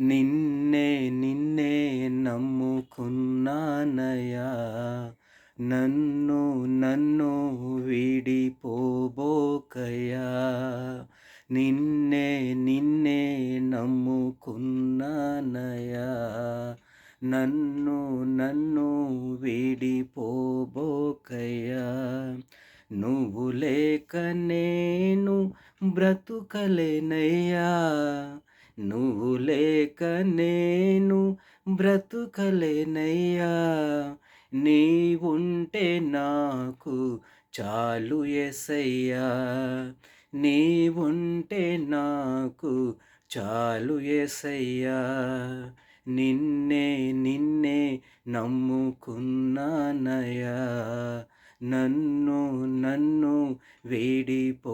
నిన్నే నిన్నే నమ్ముకున్నానయ్యా, నన్ను నన్ను వీడిపోబోకయ్యా. నిన్నే నిన్నే నమ్ముకున్నానయ్యా, నన్ను నన్ను వీడిపోబోకయ్యా. నువ్వు లేక నేను బ్రతుకలేనయ్యా, నువ్వు లేక నేను బ్రతుకలేనయ్యా. నీవుంటే నాకు చాలు యేసయ్యా, నీవుంటే నాకు చాలు యేసయ్యా. నిన్నే నిన్నే నమ్ముకున్నానయ్యా, నన్ను నన్ను వీడిపోబోకయ్యా.